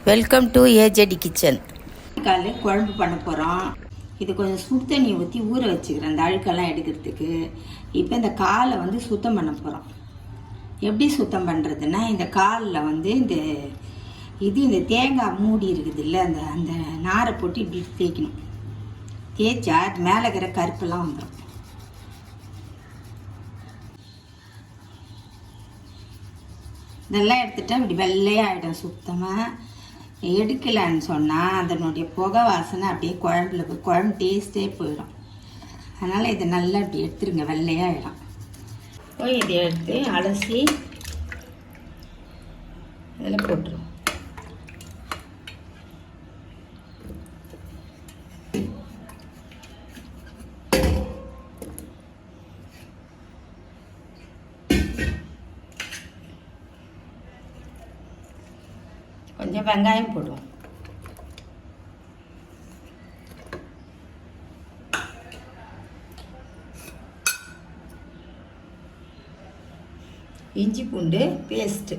Welcome to ஏஜடி kitchen. காலையில் குழம்பு பண்ண போகிறோம். இது கொஞ்சம் சுடு தண்ணி ஊற்றி ஊற வச்சுக்கிறேன் அந்த அழுக்கெல்லாம் எடுக்கிறதுக்கு. இப்போ இந்த காலை வந்து சுத்தம் பண்ண போகிறோம். எப்படி சுத்தம் பண்ணுறதுன்னா, இந்த காலில் வந்து இந்த தேங்காய் மூடி இருக்குது இல்லை, அந்த அந்த நாரை போட்டு இப்படி தேய்க்கணும். தேய்ச்சா அது மேலே இருக்கிற கருப்பெல்லாம் வந்துடும். இதெல்லாம் எடுத்துட்டா இப்படி வெள்ளையாகிடும். சுத்தமாக எடுக்கலான்னு சொன்னால் அதனுடைய புகை வாசனை அப்படியே குழம்பு டேஸ்ட்டே போயிடும். அதனால் இதை நல்லா இப்படி எடுத்துருங்க, வெள்ளையாகிடும். போய் இதை எடுத்து அலசி இதில் போட்டுருவோம். கொஞ்சம் வெங்காயம் போடுவோம். இஞ்சி பூண்டு பேஸ்ட்டு,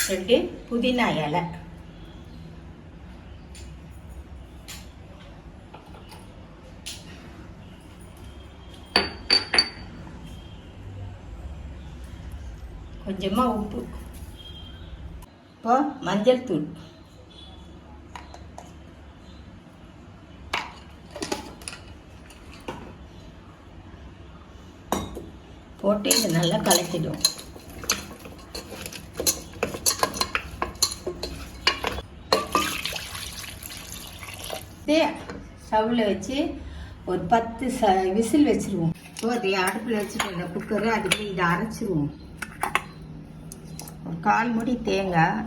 ரெண்டு புதினா இலை, கொஞ்சமாக உப்பு, இப்போ மஞ்சள் தூள், போட்டு இதை நல்லா கலக்கிடுவோம். ஸ்டவ்வில் வச்சு ஒரு 10 விசில் வச்சுருவோம். இப்போ அதை அடுப்பில் வச்சுட்டு இந்த குக்கரு அதுக்கு இதை அரைச்சிருவோம். ஒரு 1/4 மூடி தேங்காய்,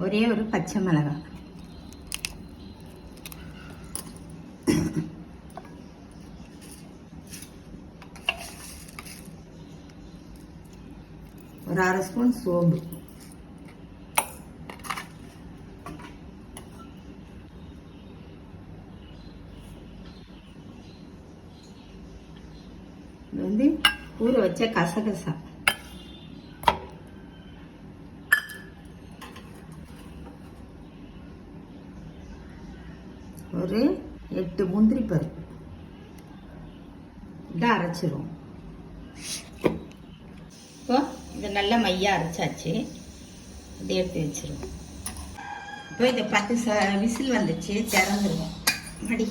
ஒரே ஒரு பச்சை மிளகாய், ஒரு 1/2 ஸ்பூன் சோம்பு, இது வந்து ஊற வச்ச கசகசா, ஒரு 8 முந்திரி பருப்பு, இதை அரைச்சிரும். இப்போ இதை நல்லா மையாக அரைச்சாச்சு. இதை எடுத்து வச்சிருவோம். இப்போ இதை 10 விசில் வந்துச்சு, திறந்துருவோம். மடி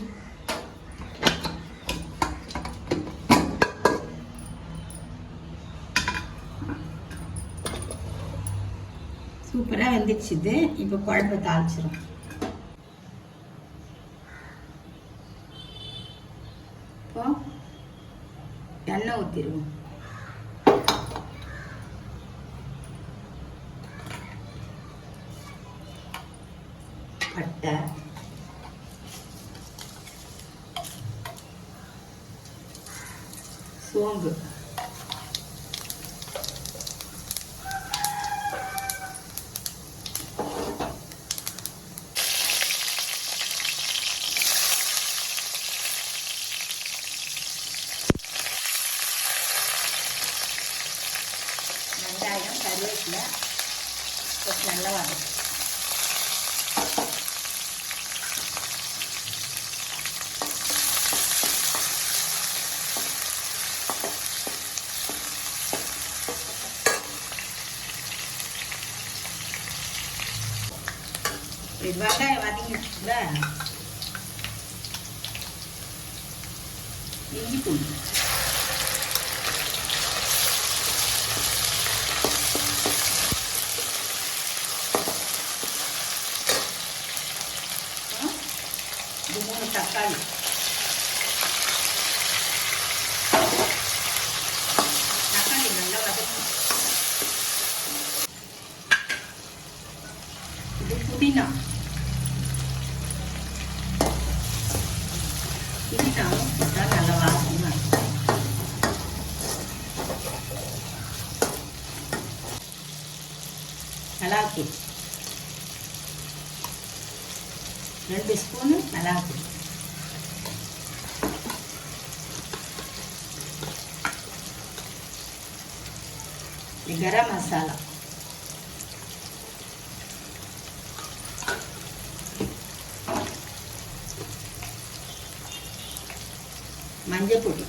சூப்பராக வந்துடுச்சு. இது இப்போ குழம்பு தாளிச்சிரும். இப்போ எண்ணெய் ஊற்றிடுவோம். பட்டை, சோம்பு, வெங்காயம், கருவேப்பிலை நல்லா வதக்கும். வெங்காயம் வதங்கிடுச்சுல, இஞ்சி பூண்டு, இது 3 தக்காளி, தக்காளி நல்லா வதக்கும். இது புதினா, புதினாவும் போட்டால் நல்லா வாசமாக இருக்கும். மிளகாத்தூள், 2 ஸ்பூனு மிளகாத்தூள், கரம் மசாலா, மஞ்சள் பொடி.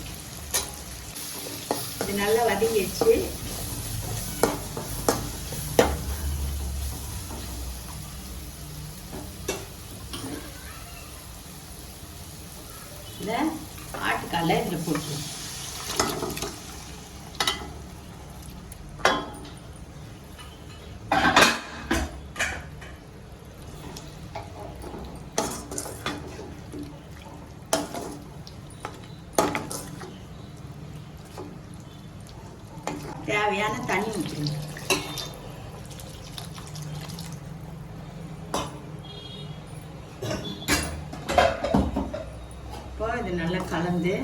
இது நல்லா வதங்கிடுச்சு. இதை ஆட்டுக்கால இதில் போட்டு தேவையான தண்ணி ஊற்றுங்க. இப்போ இது நல்லா கலந்து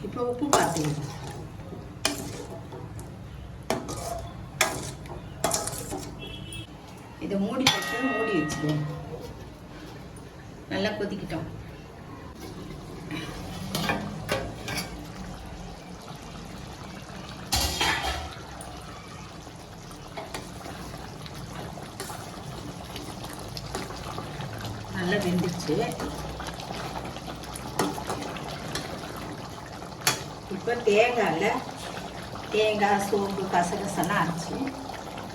இப்போ உப்பு பார்த்துக்கணும். இதை மூடி வச்சுக்கணும். நல்லா கொதிக்கிட்டோம். நல்லா வெந்துச்சு. இப்போ தேங்காய், சோம்பு, கசகசெல்லாம் அரைச்சி,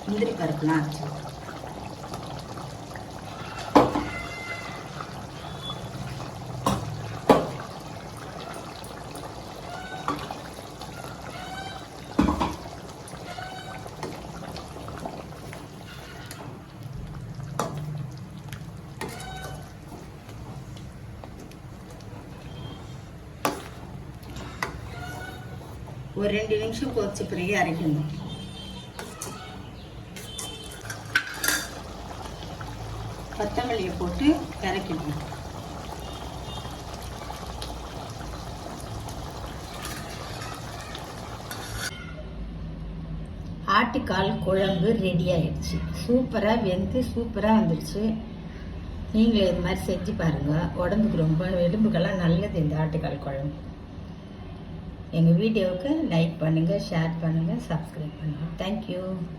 முந்திரி பருப்புலாம் அரைச்சி ஒரு 2 நிமிஷம் கொதிச்ச பிறகு அரைக்கணும். கொத்தமல்லியை போட்டு இறக்கணும். ஆட்டுக்கால் குழம்பு ரெடி ஆயிடுச்சு. சூப்பராக வெந்து சூப்பராக வந்துடுச்சு. நீங்களே இது மாதிரி செஞ்சு பாருங்கள். உடம்புக்கு ரொம்ப எலும்புக்கெல்லாம் நல்லது இந்த ஆட்டுக்கால் குழம்பு. எங்கள் வீடியோவுக்கு லைக் பண்ணுங்கள், ஷேர் பண்ணுங்கள், சப்ஸ்கிரைப் பண்ணுங்கள். தேங்க்யூ.